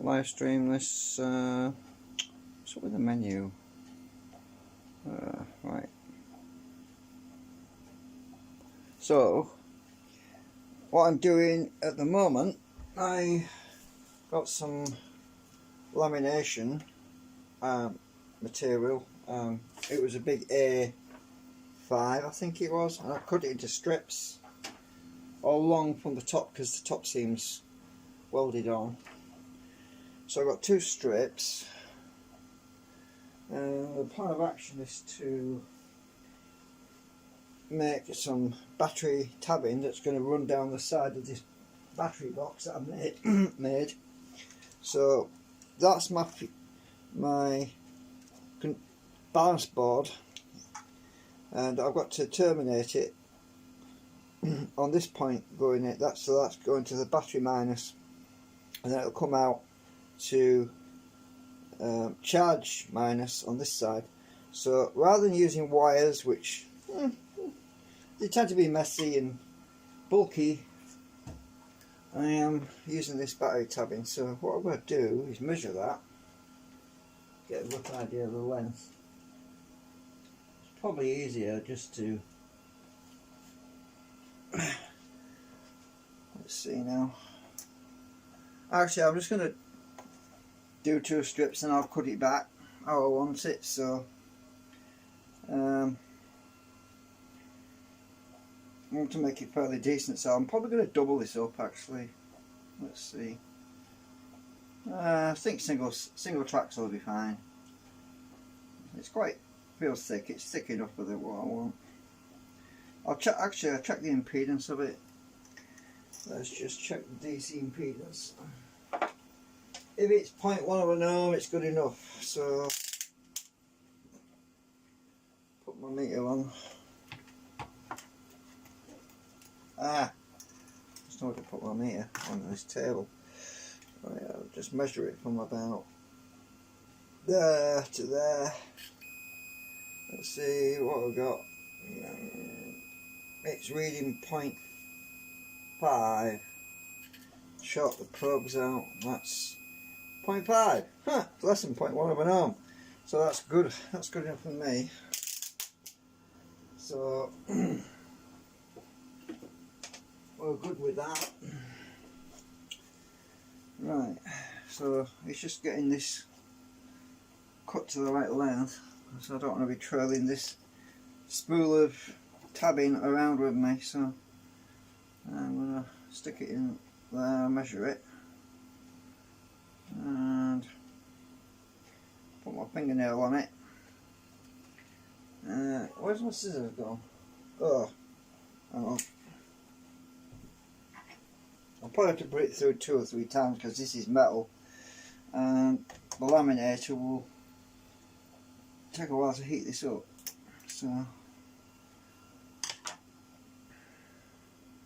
live stream this. What's up with the menu? Right. So, what I'm doing at the moment, I got some lamination material. It was a big A5, I think it was, and I cut it into strips all along from the top because the top seam's welded on. So I've got two strips. The plan of action is to make some battery tabbing that's going to run down the side of this battery box that I made. So that's my balance board, and I've got to terminate it on this point going in. So that's going to the battery minus, and then it'll come out to charge minus on this side. So rather than using wires, which they tend to be messy and bulky, I am using this battery tabbing. So what I'm going to do is measure that, get a rough idea of the length. It's probably easier just to let's see now. Actually, I'm just going to do two strips and I'll cut it back how I want it. So I want to make it fairly decent, so I'm probably going to double this up actually. Let's see. I think single tracks will be fine. It's quite, feels thick. It's thick enough for what I want. I'll check the impedance of it. Let's just check the DC impedance. If it's 0.1 of an ohm, it's good enough. So put my meter on. Just know to put my meter on this table. Right, I'll just measure it from about there to there. Let's see what we've got. It's reading 0.5. Short the probes out. That's 0.5. Huh, it's less than 0.1 of an ohm. So that's good. That's good enough for me. So we're good with that. Right, so it's just getting this cut to the right length, so I don't want to be trailing this spool of tabbing around with me. So I'm going to stick it in there, measure it, and put my fingernail on it. Where's my scissors gone? Oh, hang on. I'll probably have to put it through 2 or 3 times because this is metal, and the laminator will take a while to heat this up. So I'm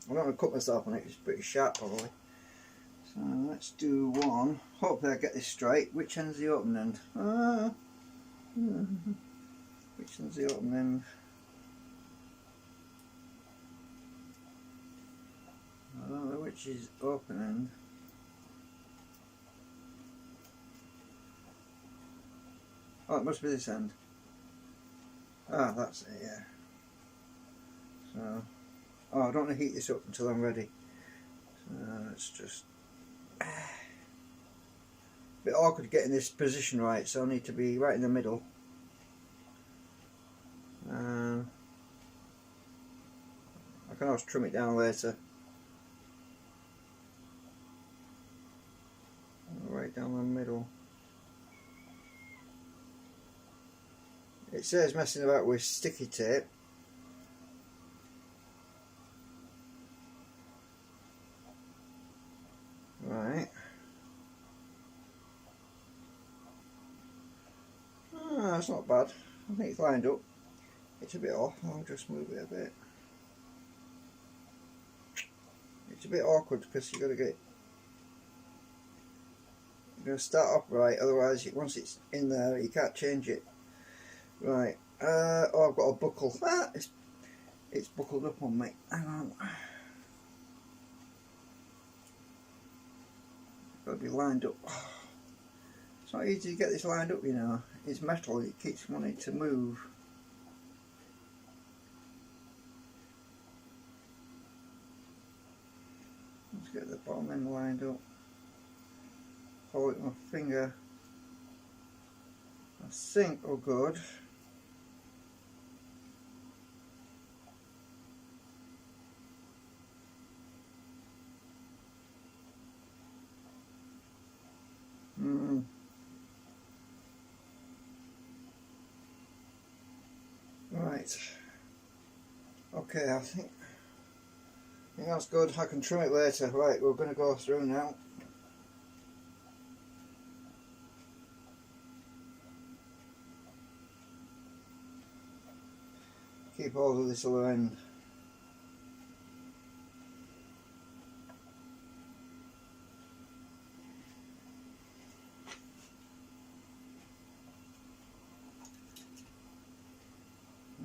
not going to cut myself on it, it's pretty sharp probably. So let's do one. Hopefully I get this straight. Which end's the open end? Which end's the open end? I don't know which is open end. Oh, it must be this end. Ah, that's it, yeah. So, oh, I don't want to heat this up until I'm ready. So let's just... a bit awkward getting this position right, so I need to be right in the middle. I can always trim it down later. Right down the middle. It says messing about with sticky tape. Right. That's not bad. I think it's lined up. It's a bit off. I'll just move it a bit. It's a bit awkward because you've got to get... You're going to start off right, otherwise once it's in there you can't change it. Right, oh, I've got a buckle. It's buckled up on me. Hang on. Got to be lined up. It's not easy to get this lined up, you know. It's metal, it keeps wanting to move. Let's get the bottom end lined up. Hold it with my finger. I think we're good. Right. Okay, I think that's good. I can trim it later. Right, we're going to go through now. Keep hold of this other end.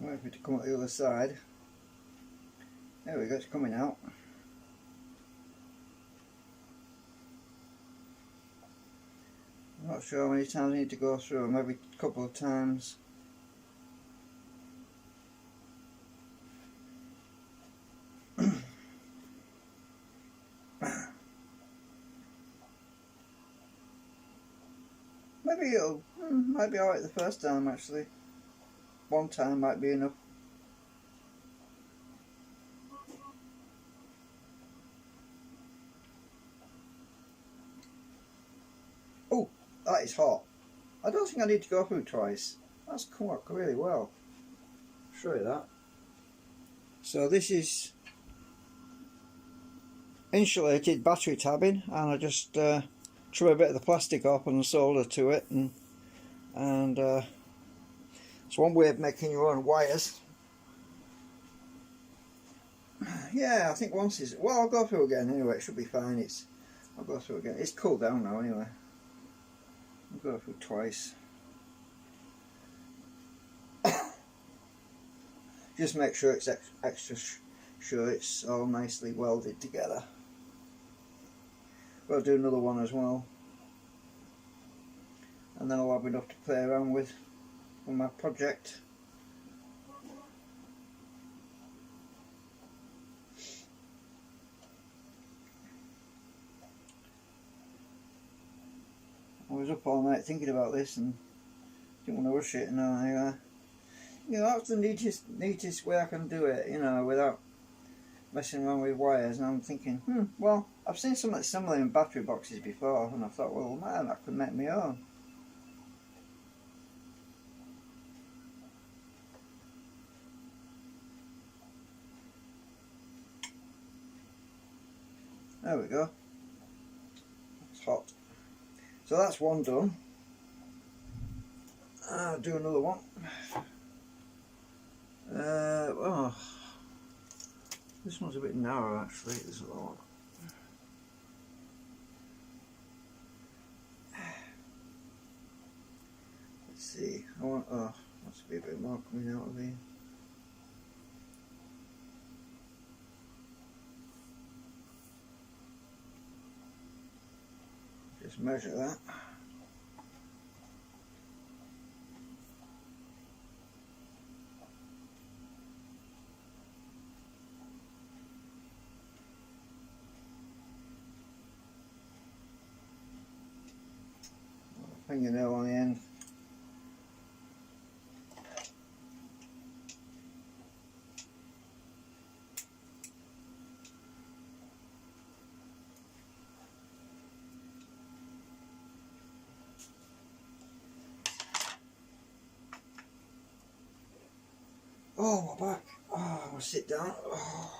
Wait for it to come at the other side. There we go, it's coming out. I'm not sure how many times I need to go through, maybe a couple of times. Maybe it'll might be alright the first time actually. One time might be enough. Oh, that is hot. I don't think I need to go through twice. That's come up really well. I'll show you that. So this is insulated battery tabbing, and I just trim a bit of the plastic off and solder to it, and it's one way of making your own wires. Yeah, I think once is well. I'll go through again anyway. It should be fine. I'll go through again. It's cooled down now anyway. I'll go through twice. Just make sure it's extra sure it's all nicely welded together. We'll do another one as well, and then I'll have enough to play around with on my project. I was up all night thinking about this and didn't want to rush it, and you know, that's the neatest way I can do it, you know, without messing around with wires. And I'm thinking, well, I've seen something similar in battery boxes before, and I thought, well, man, I could make my own. There we go. It's hot. So that's one done. I'll do another one. Oh, this one's a bit narrow actually. There's a lot. Let's see. I want. Oh, must be a bit more coming out of here. Just measure that. Fingernail on the end. Oh, my back. Oh, I want to sit down. Oh.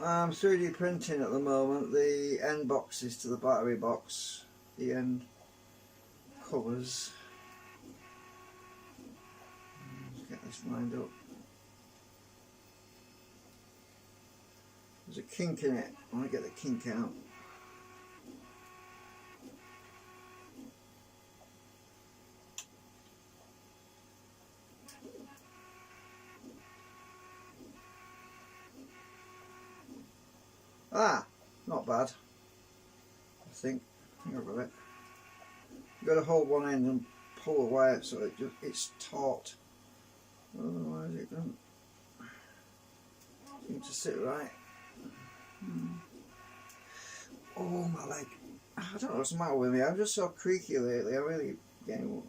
I'm 3D printing at the moment the end boxes to the battery box, the end covers. this lined up. There's a kink in it. I want to get the kink out. Ah, not bad. I think I've got it. You've got to hold one end and pull the wire so it's taut. Otherwise it doesn't seem to sit right. Oh, my leg. I don't know what's the matter with me. I'm just so creaky lately. I really getting.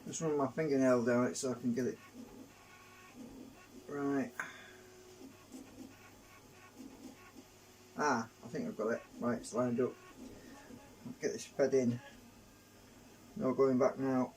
Just run my fingernail down it so I can get it right. Ah, I think I've got it. Right, it's lined up. I'll get this fed in. No going back now.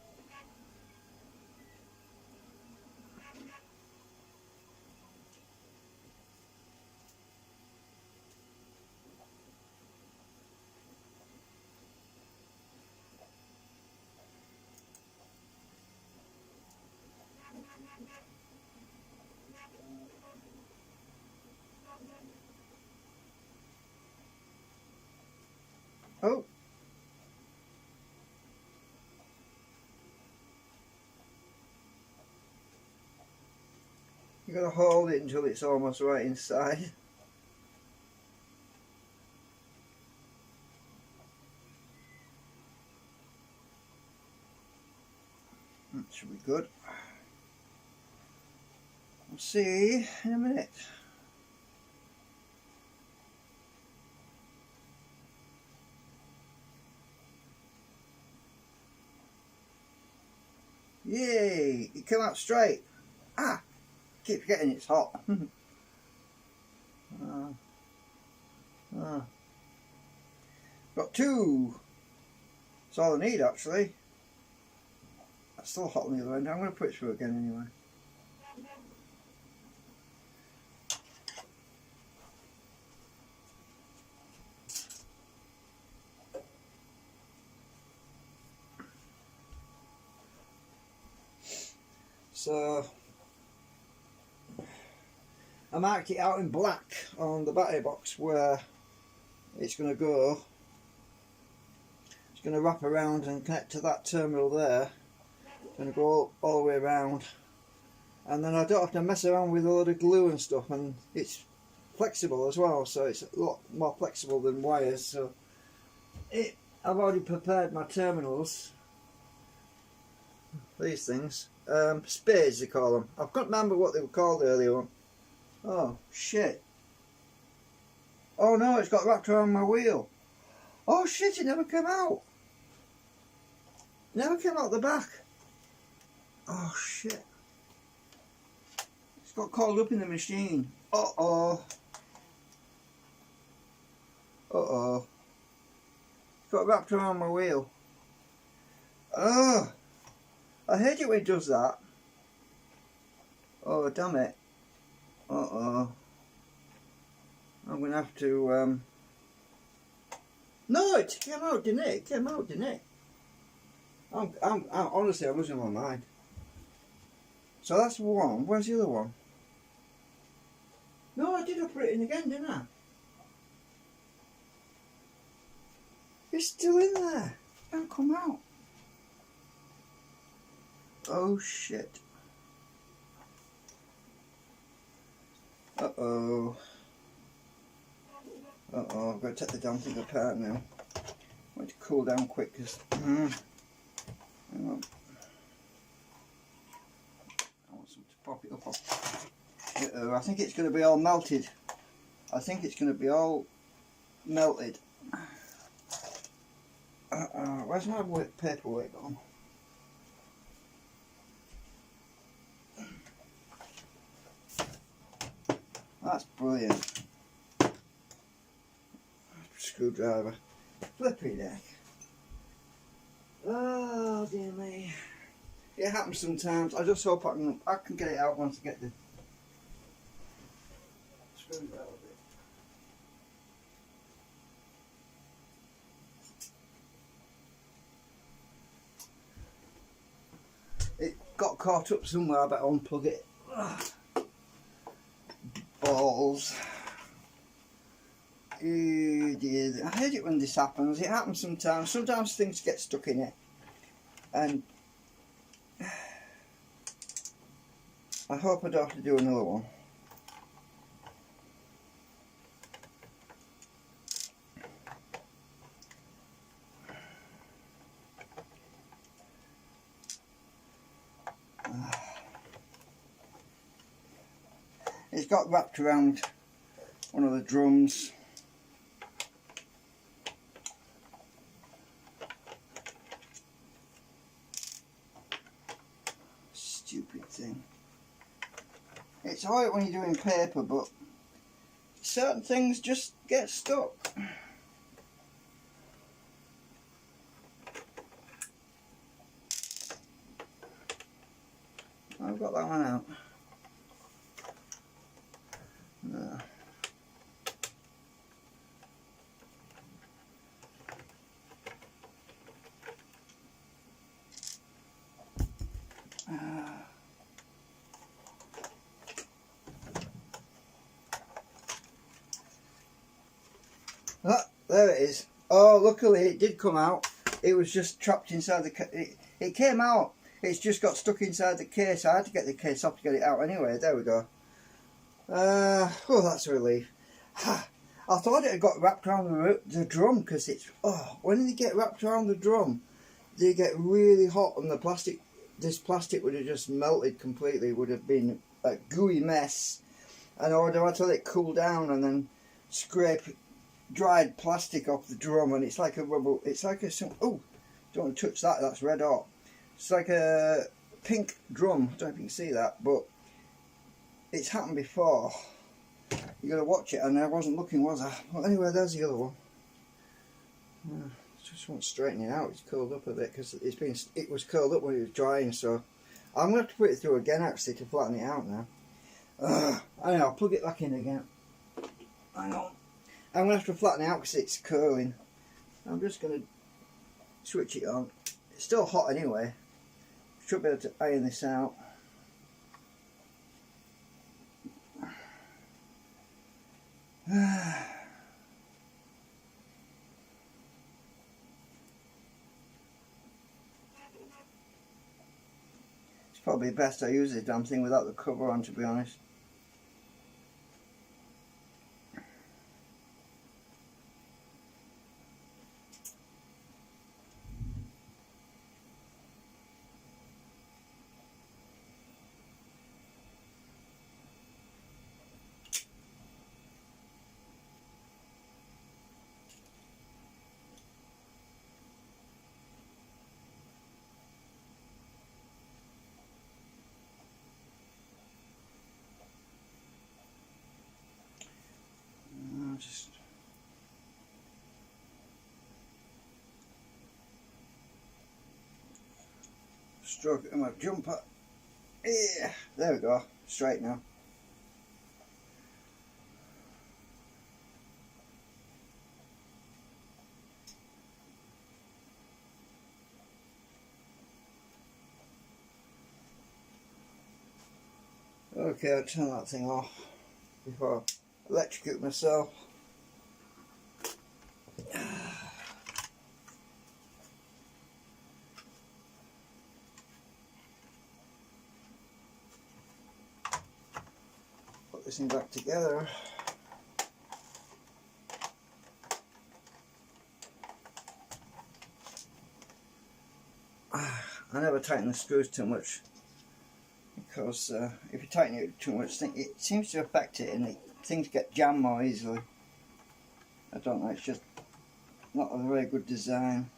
Oh! You've got to hold it until it's almost right inside. That should be good. We'll see in a minute. Yay! It came out straight. Ah! Keep forgetting it's hot. Got two. That's all I need actually. That's still hot on the other end. I'm going to put it through again anyway. So I marked it out in black on the battery box where it's going to go. It's going to wrap around and connect to that terminal there. It's going to go all the way around, and then I don't have to mess around with a lot of glue and stuff, and it's flexible as well, so it's a lot more flexible than wires. So I've already prepared my terminals, these things, spades they call them. I can't remember what they were called earlier on. Oh shit. Oh no, it's got wrapped around my wheel. Oh shit, it never came out. It never came out the back. Oh shit. It's got caught up in the machine. Uh-oh. Uh-oh. It's got wrapped around my wheel. Oh. I hate it when it does that. Oh damn it. Uh-oh. I'm going to have to, No, it came out, didn't it? It came out, didn't it? I'm honestly, I'm losing my mind. So that's one. Where's the other one? No, I did put it in again, didn't I? It's still in there. It can't come out. Oh shit. Uh-oh. Uh-oh, I've got to take the damn thing apart now. I want it to cool down quick because... hang on. I want something to pop it up on. I think it's going to be all melted. I think it's going to be all melted. Where's my paperwork gone? That's brilliant. Screwdriver. Flippy deck. Oh dear me. It happens sometimes. I just hope I can get it out once I get the screws out a bit. It got caught up somewhere, I better unplug it. Balls. Oh dear. I hate it when this happens. It happens sometimes. Sometimes things get stuck in it. And I hope I don't have to do another one. It's got wrapped around one of the drums. Stupid thing. It's alright when you're doing paper, but certain things just get stuck. I've got that one out. No. There it is. Oh, luckily it did come out. It was just trapped inside the it came out. It's just got stuck inside the case. I had to get the case off to get it out anyway. There we go. Oh, that's a relief. I thought it had got wrapped around the drum, because it's, when they get wrapped around the drum, they get really hot, and the plastic, this plastic would have just melted completely. Would have been a gooey mess, and I would have had to let it cool down and then scrape dried plastic off the drum, and it's like a rubber. It's like a don't want to touch that. That's red hot. It's like a pink drum. I don't know if you can see that, but it's happened before. You got to watch it, and I wasn't looking, was I? Well, anyway, there's the other one. Just want to straighten it out. It's curled up a bit because it was curled up when it was drying. So I'm going to have to put it through again actually to flatten it out now. I know. I'll plug it back in again. Hang on. I'm going to have to flatten it out because it's curling. I'm just going to switch it on. It's still hot anyway. Should be able to iron this out. It's probably best I use this damn thing without the cover on, to be honest. Just stroke it in my jumper. Yeah, there we go. Straight now. Okay, I'll turn that thing off before I electrocute myself. Put this thing back together. I never tighten the screws too much, because if you tighten it too much, it seems to affect it, and things get jammed more easily. I don't know, it's just not a very good design.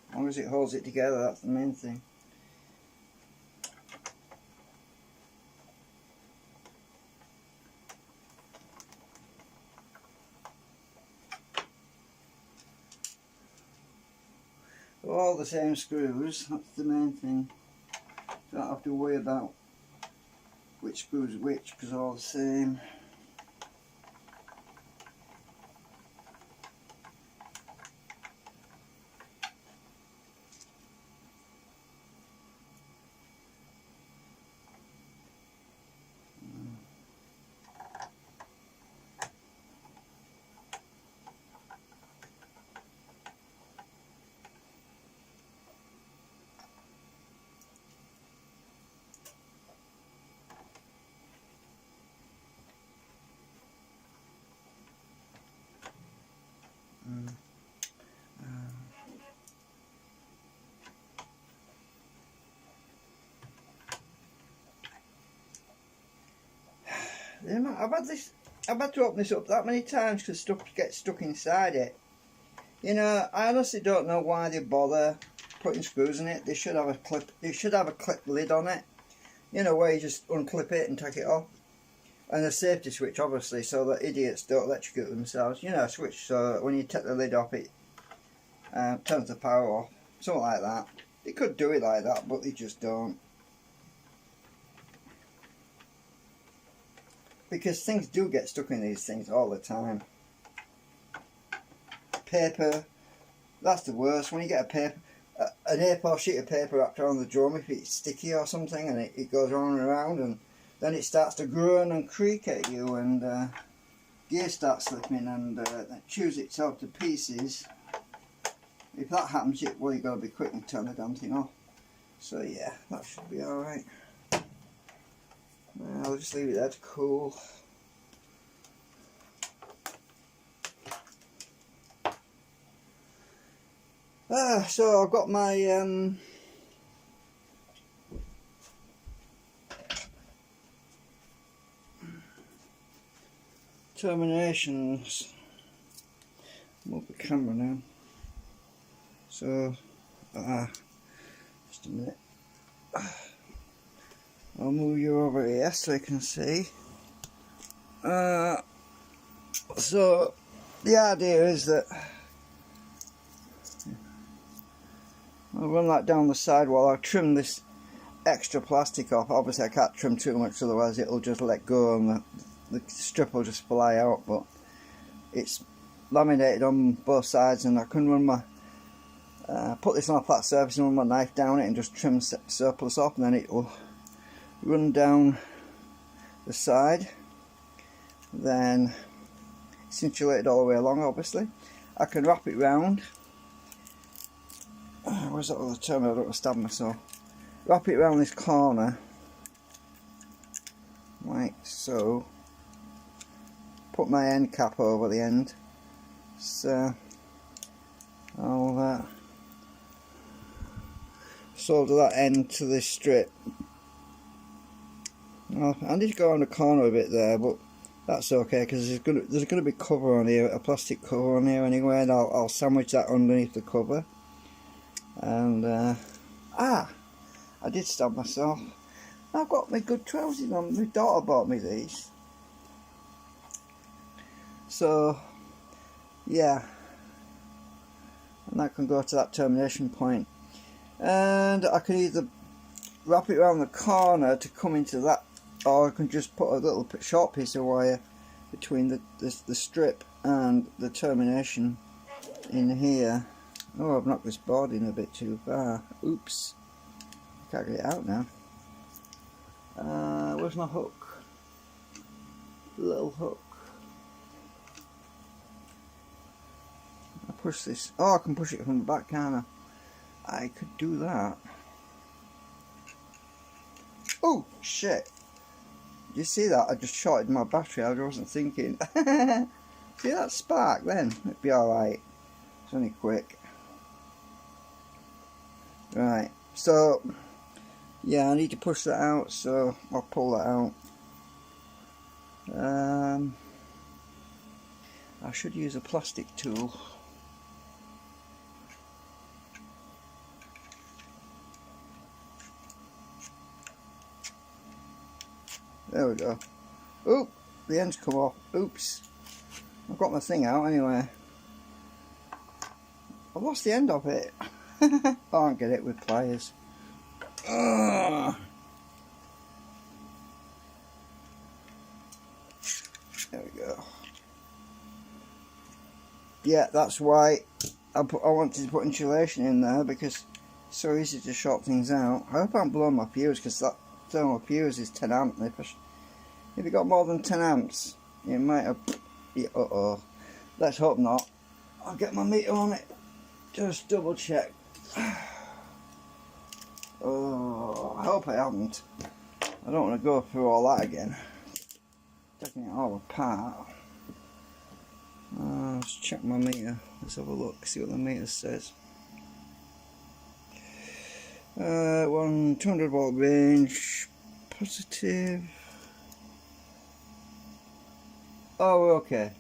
As long as it holds it together, that's the main thing. All the same screws, that's the main thing. Don't have to worry about which screws which because they're all the same. I've had to open this up that many times because stuff gets stuck inside it. You know, I honestly don't know why they bother putting screws in it. They should have a clip. It should have a clip lid on it. You know, where you just unclip it and take it off. And a safety switch, obviously, so that idiots don't electrocute themselves. You know, a switch so that when you take the lid off, it turns the power off. Something like that. They could do it like that, but they just don't. Because things do get stuck in these things all the time. Paper, that's the worst. When you get an A4 sheet of paper wrapped around the drum, if it's sticky or something, and it goes on and around, and then it starts to groan and creak at you, and gears start slipping, and it chews itself to pieces. If that happens, well, you've got to be quick and turn the damn thing off. So yeah, that should be alright. I'll just leave it there to cool. So I've got my terminations. Move the camera now. So, just a minute. I'll move you over here so you can see. So the idea is that I'll run that down the side while I trim this extra plastic off. Obviously I can't trim too much, otherwise it'll just let go and the strip will just fly out, but it's laminated on both sides, and I can run my put this on a flat surface and run my knife down it and just trim surplus off, and then it will run down the side. Then it's insulated all the way along, obviously. I can wrap it round. Where's that other term? I don't want to stab myself. Wrap it around this corner, like so. Put my end cap over the end. So I'll solder that end to this strip. Well, I need to go on the corner a bit there, but that's okay because there's going to be cover on here, a plastic cover on here anyway, and I'll sandwich that underneath the cover. And I did stab myself. I've got my good trousers on. My daughter bought me these. So yeah, and that can go to that termination point. And I can either wrap it around the corner to come into that, or I can just put a little short piece of wire between the strip and the termination in here. Oh, I've knocked this board in a bit too far. Oops. Can't get it out now. Where's my hook? Little hook. I push this. Oh, I can push it from the back, can't I? I could do that. Oh, shit. Did you see that? I just shorted my battery. I wasn't thinking. See that spark then? It'd be alright. It's only quick. Right, so yeah, I need to push that out, so I'll pull that out. I should use a plastic tool. There we go. Oop, the end's come off. Oops, I've got my thing out anyway. I've lost the end of it. I can't get it with pliers. yeah, that's why I wanted to put insulation in there, because it's so easy to short things out. I hope I'm blowing my fuse, because that thermal fuse is 10 amp. If it got more than 10 amps, it might have. Yeah, let's hope not. I'll get my meter on it. Just double check. Oh, I hope I haven't. I don't want to go through all that again. Taking it all apart. Let's check my meter. Let's have a look, see what the meter says. 200 volt range, positive. Oh, we're okay.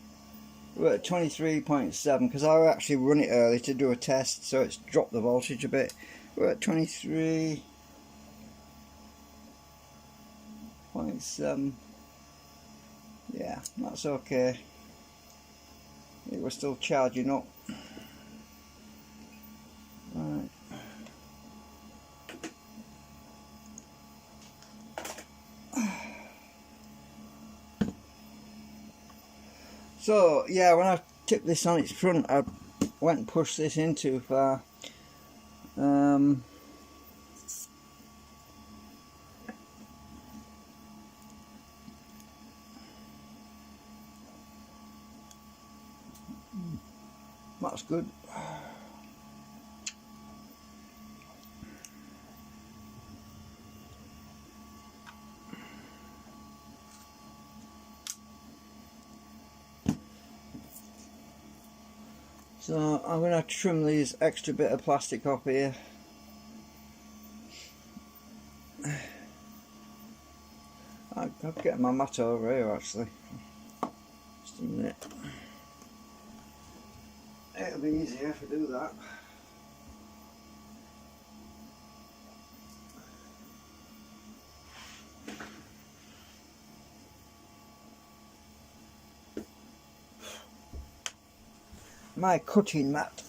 We're at 23.7 because I actually run it early to do a test, so it's dropped the voltage a bit. We're at 23.7. Yeah, that's okay. It was still charging up. Right. So yeah, when I tipped this on its front, I went and pushed this in too far. That's good. So I'm going to trim these extra bit of plastic off here. I'll get my mat over here actually. Just a minute. It'll be easier if I do that. My cutting mat.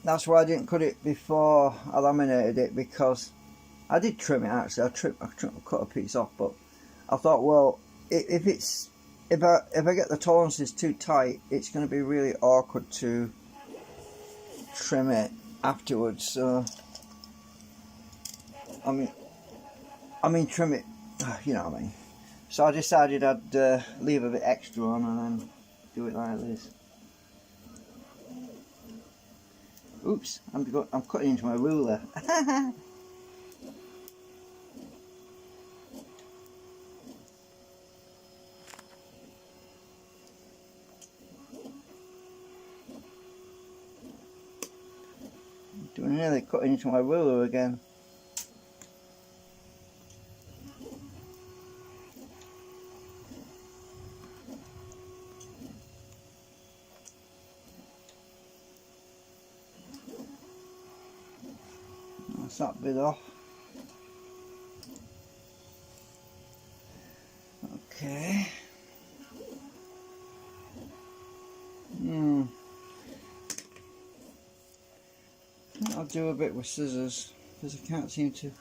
That's why I didn't cut it before I laminated it, because I did trim it actually. I cut a piece off, but I thought, well, if I get the tolerances too tight, it's going to be really awkward to trim it afterwards. So I mean trim it, you know what I mean. So I decided I'd leave a bit extra on and then do it like this. Oops, I'm cutting into my ruler. Doing nearly cutting into my ruler again. That's that bit off. Okay. I'll do a bit with scissors because I can't seem to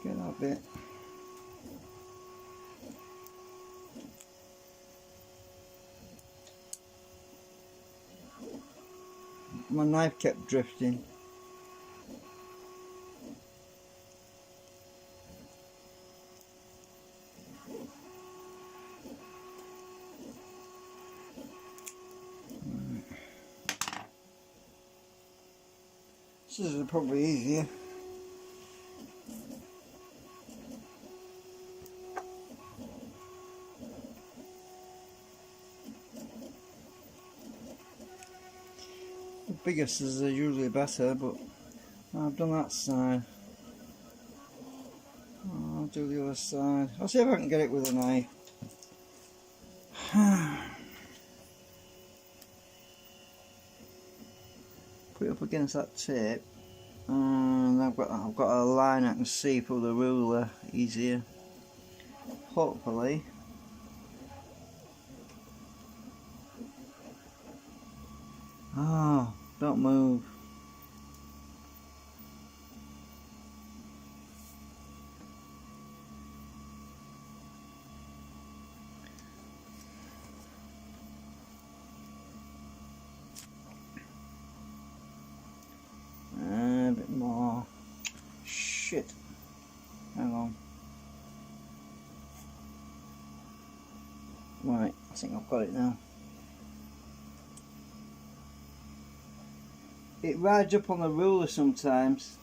get that bit. My knife kept drifting. Scissors are probably easier. The bigger scissors are usually better, but I've done that side. I'll do the other side. I'll see if I can get it with a knife. Put it up against that tape, and I've got a line I can see through the ruler easier. Hopefully. Oh, don't move. shit. Hang on. Right, I think I've got it now. It rides up on the ruler sometimes.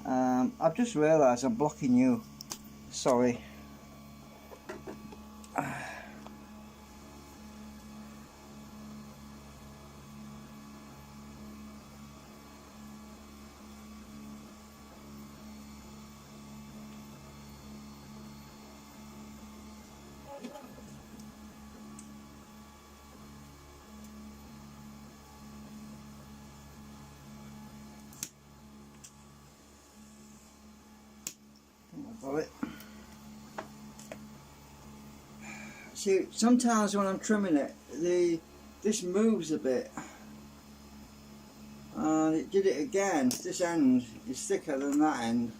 I've just realised I'm blocking you. Sorry. Got it. See, sometimes when I'm trimming it, this moves a bit, and it did it again. This end is thicker than that end.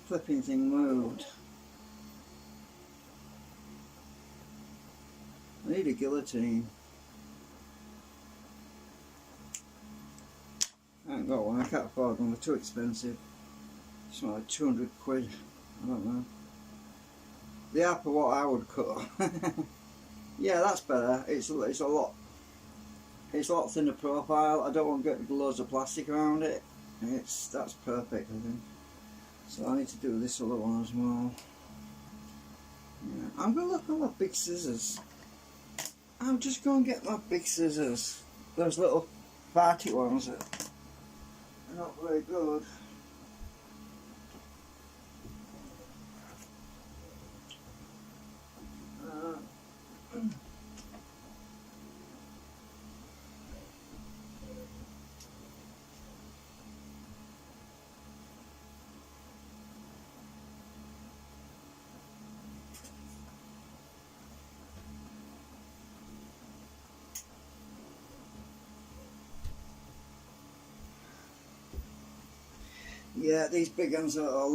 Flipping thing moved. I need a guillotine. I haven't got one. I can't afford one. They're too expensive. It's like 200 quid. I don't know. They are for what I would cut. Yeah, that's better. It's a lot thinner profile. I don't want to get loads of plastic around it. That's perfect, I think. So I need to do this other one as well. Yeah. I'm gonna look at my big scissors. I'm just gonna get my big scissors. Those little farty ones that are not very good. Yeah, these big ones are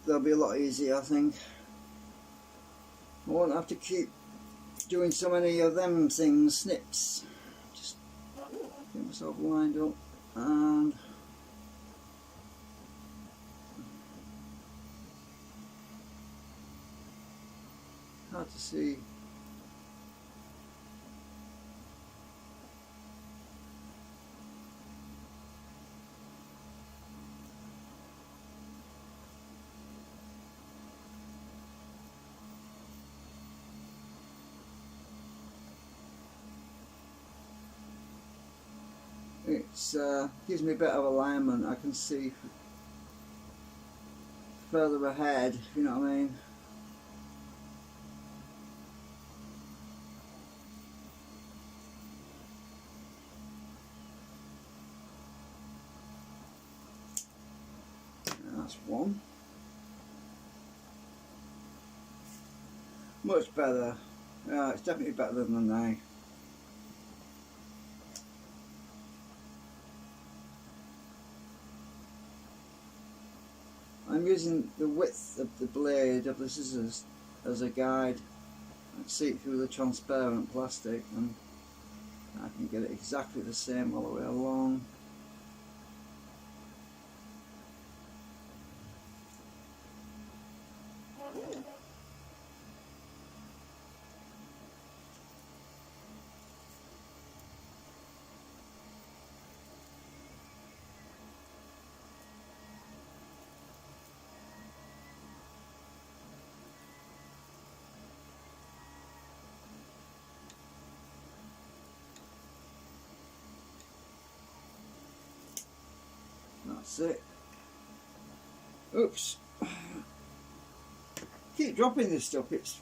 they'll be a lot easier, I think. I won't have to keep doing so many of them things, snips. Just get myself lined up and hard to see. It gives me a bit of alignment. I can see further ahead, if you know what I mean. That's one. Much better. Yeah, it's definitely better than the knife. I'm using the width of the blade of the scissors as a guide. I can see it through the transparent plastic and I can get it exactly the same all the way along. That's it. Oops. Keep dropping this stuff, it's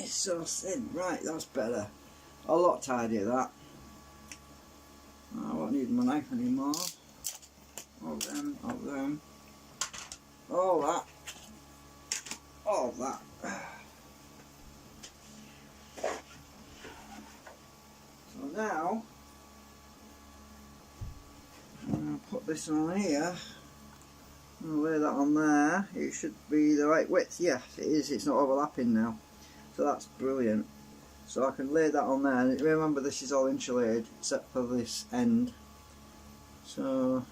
so thin. Right, that's better. A lot tidier, that. I won't need my knife anymore. All them, all that, all that. So now I'll put this on here. I'll lay that on there. It should be the right width. Yes, it is. It's not overlapping now, so that's brilliant. So I can lay that on there. And remember, this is all insulated except for this end. So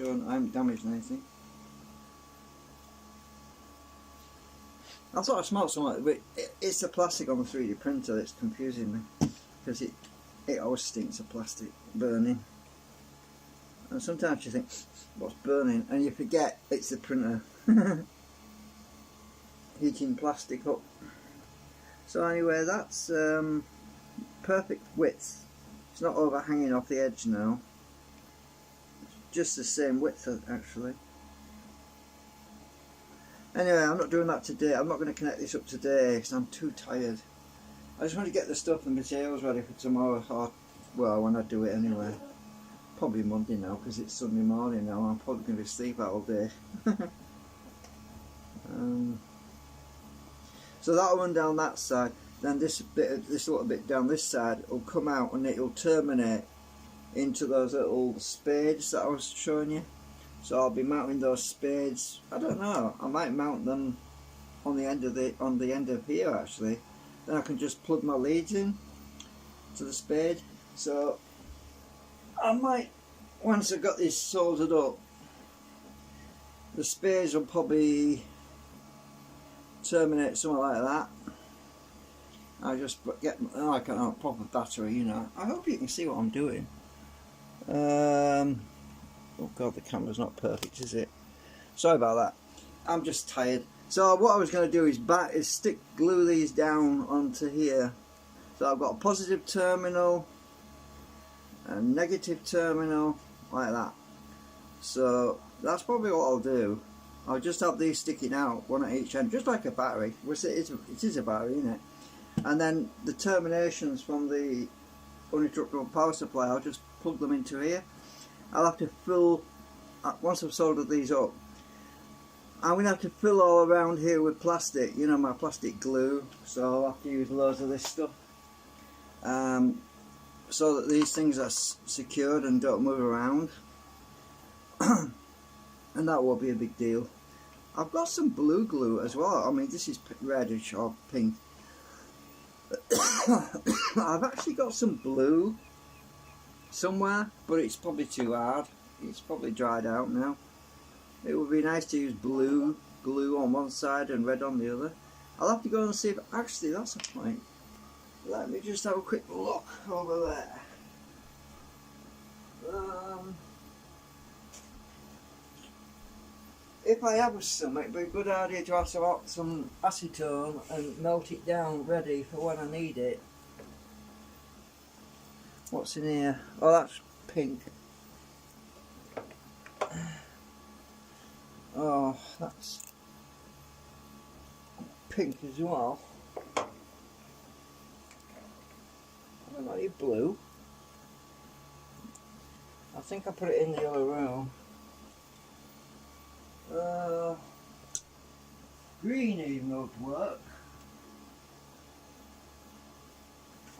sure I haven't damaged anything. I thought I smelled something, but it's the plastic on the 3D printer that's confusing me, because it always stinks of plastic burning. And sometimes you think, what's burning? And you forget it's the printer heating plastic up. So anyway, that's perfect width. It's not overhanging off the edge now. It's just the same width actually. Anyway, I'm not doing that today. I'm not going to connect this up today because I'm too tired. I just want to get the stuff and materials ready for tomorrow, or, well, when I do it anyway. Probably Monday now because it's Sunday morning now. I'm probably going to sleep out all day. So that'll run down that side. Then this little bit down this side will come out and it'll terminate into those little spades that I was showing you. So I'll be mounting those spades. I don't know. I might mount them on the end of here actually. Then I can just plug my leads in to the spade. So I might, once I've got this sorted up, the spades will probably terminate something like that. I'll just get like a proper battery, you know. I hope you can see what I'm doing. Oh god, the camera's not perfect, is it? Sorry about that. I'm just tired. So what I was going to do is glue these down onto here. So I've got a positive terminal, a negative terminal, like that. So that's probably what I'll do. I'll just have these sticking out, one at each end, just like a battery. Which it is a battery, isn't it? And then the terminations from the uninterruptible power supply, I'll just plug them into here. I'll have to fill, once I've soldered these up, I'm going to have to fill all around here with plastic, you know, my plastic glue. So I'll have to use loads of this stuff, so that these things are secured and don't move around. And that won't be a big deal. I've got some blue glue as well. I mean, this is reddish or pink. I've actually got some blue somewhere, but it's probably too hard. It's probably dried out now. It would be nice to use blue glue on one side and red on the other. I'll have to go and see if actually that's a point. Let me just have a quick look over there. If I have some, it'd be a good idea to have some acetone and melt it down ready for when I need it. What's in here? Oh, that's pink. Oh, that's pink as well. I don't know, you blue. I think I put it in the other room. Green even would work.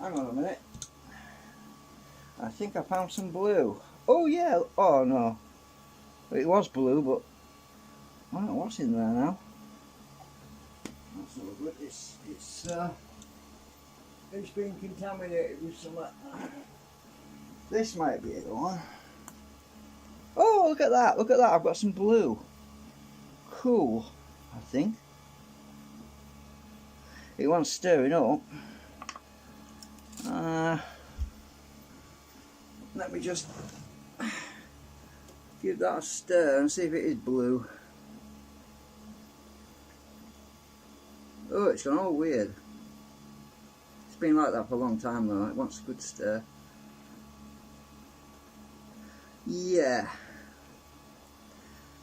Hang on a minute. I think I found some blue. Oh yeah, oh no. It was blue, but I don't know what's in there now. That's lovely. It's been contaminated with some. This might be the one. Oh, look at that! Look at that! I've got some blue. Cool, I think. It wants stirring up. Let me just give that a stir and see if it is blue. Oh, it's gone all weird. It's been like that for a long time though. It wants a good stir. Yeah.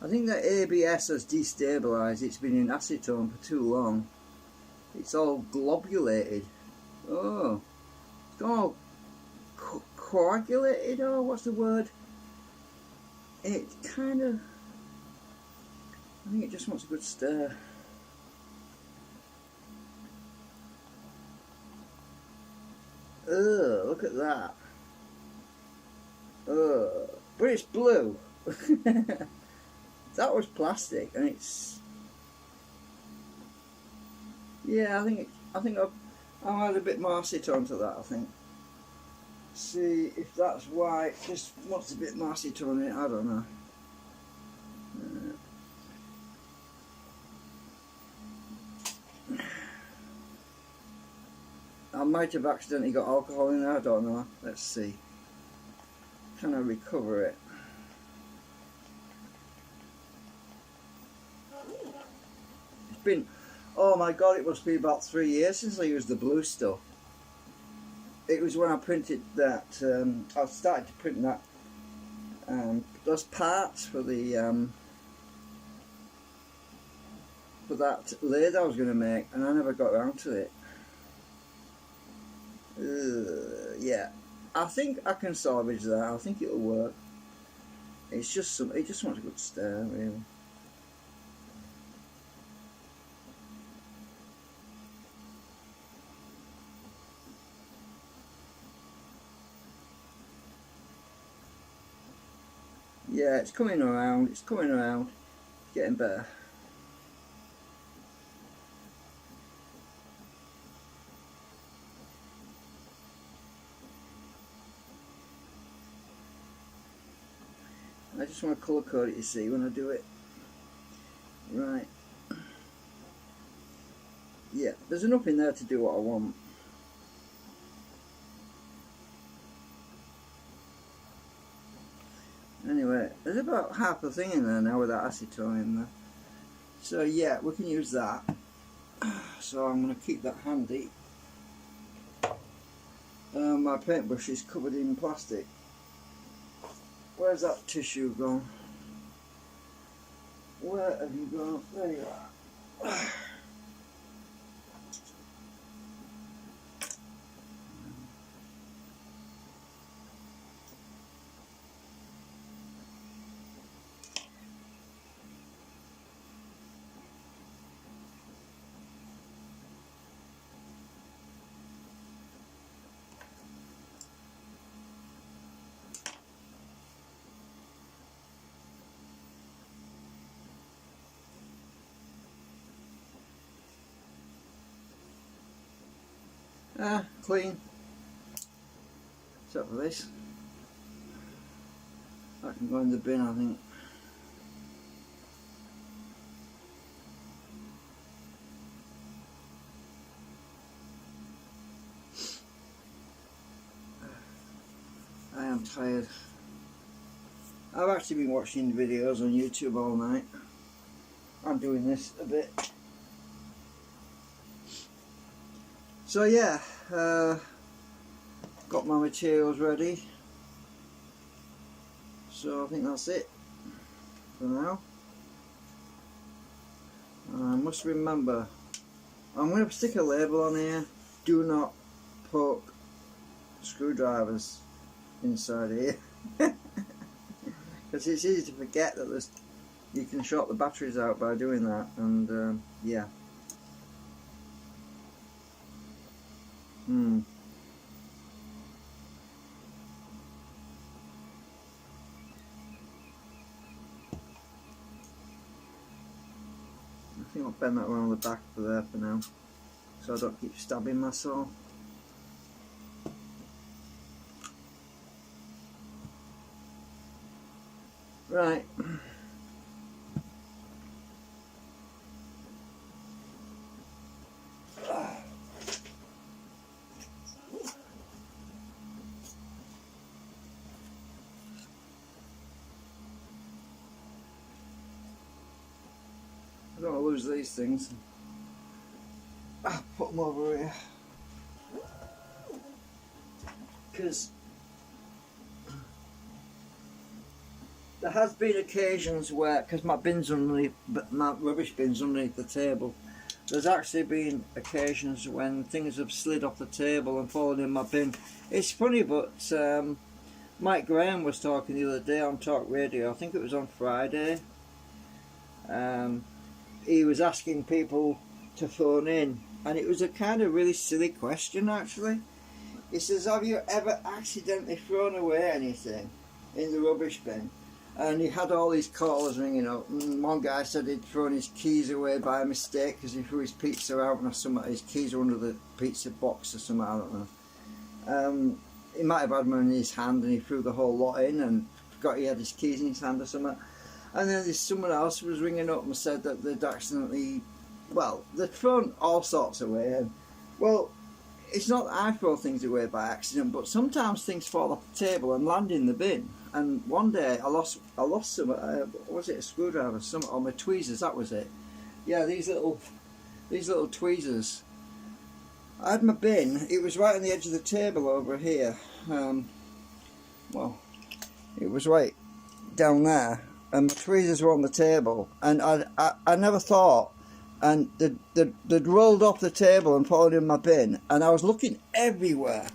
I think that ABS has destabilised. It's been in acetone for too long. It's all globulated. Oh, it's gone all coagulated, or what's the word? It kind of, I think it just wants a good stir. Oh, look at that. Oh, but it's blue. That was plastic, and it's, yeah, I think I'll add a bit more acetone to that, I think. See if that's why it just wants a bit more acetone in it, I don't know. might have accidentally got alcohol in there, I don't know. Let's see. Can I recover it? It's been, oh my god, it must be about 3 years since I used the blue stuff. It was when I printed that, I started to print that, those parts for the, for that lathe I was going to make, and I never got around to it. Yeah, I think I can salvage that. I think it'll work. It's just some. It just wants a good stir, really. Yeah, it's coming around. It's coming around. It's getting better. I just want to colour code it, you see, when I do it. Right. Yeah, there's enough in there to do what I want. Anyway, there's about half the thing in there now with that acetone in there. So yeah, we can use that. So I'm going to keep that handy. My paintbrush is covered in plastic. Where's that tissue gone? Where have you gone? There you are. Clean. Except for this. That can go in the bin, I think. I am tired. I've actually been watching videos on YouTube all night. I'm doing this a bit. So yeah, got my materials ready. So I think that's it for now. I must remember, I'm going to stick a label on here. Do not poke screwdrivers inside here. Because it's easy to forget that you can short the batteries out by doing that, and yeah. I think I'll bend that around the back for there for now, so I don't keep stabbing my saw. Right. I don't want to lose these things. Put them over here. Because there has been occasions where, because my bin's underneath, my rubbish bin's underneath the table, there's actually been occasions when things have slid off the table and fallen in my bin. It's funny, but Mike Graham was talking the other day on Talk Radio, I think it was on Friday. He was asking people to phone in, and it was a kind of really silly question actually. He says, have you ever accidentally thrown away anything in the rubbish bin? And he had all these callers ringing up, and one guy said he'd thrown his keys away by mistake because he threw his pizza out and something, his keys were under the pizza box or something, I don't know. He might have had them in his hand and he threw the whole lot in and forgot he had his keys in his hand or something. And then there's someone else who was ringing up and said that they'd accidentally, well, they'd thrown all sorts away. And, well, it's not that I throw things away by accident, but sometimes things fall off the table and land in the bin. And one day I lost some. Was it a screwdriver? Some or my tweezers? That was it. Yeah, these little tweezers. I had my bin. It was right on the edge of the table over here. Well, it was right down there, and my tweezers were on the table, and I never thought. And they'd rolled off the table and fallen in my bin, and I was looking everywhere,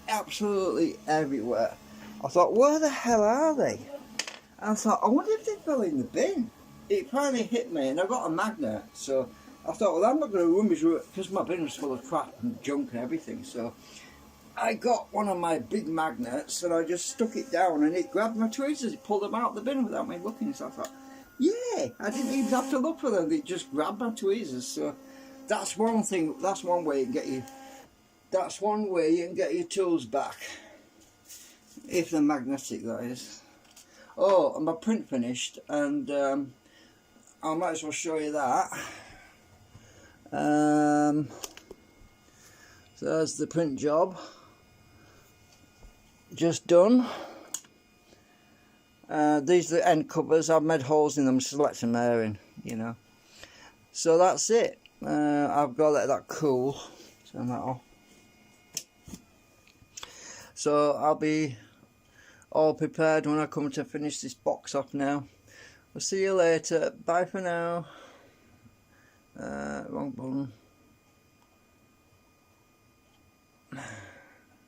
absolutely everywhere. I thought, where the hell are they? And I thought, I wonder if they fell in the bin. It finally hit me, and I got a magnet, so I thought, well, I'm not going to rummage because my bin was full of crap and junk and everything. So I got one of my big magnets, and I just stuck it down, and it grabbed my tweezers. It pulled them out of the bin without me looking. So I thought, yeah, I didn't even have to look for them. They just grabbed my tweezers. So that's one thing. That's one way you can get you. That's one way you can get your tools back, if they're magnetic, that is. Oh, and my print finished, and I might as well show you that. So there's the print job, just done. These are the end covers. I've made holes in them to let some air in, you know. So that's it. I've got to let that cool. Turn that off. So I'll be all prepared when I come to finish this box off now. I'll see you later. Bye for now. Wrong button.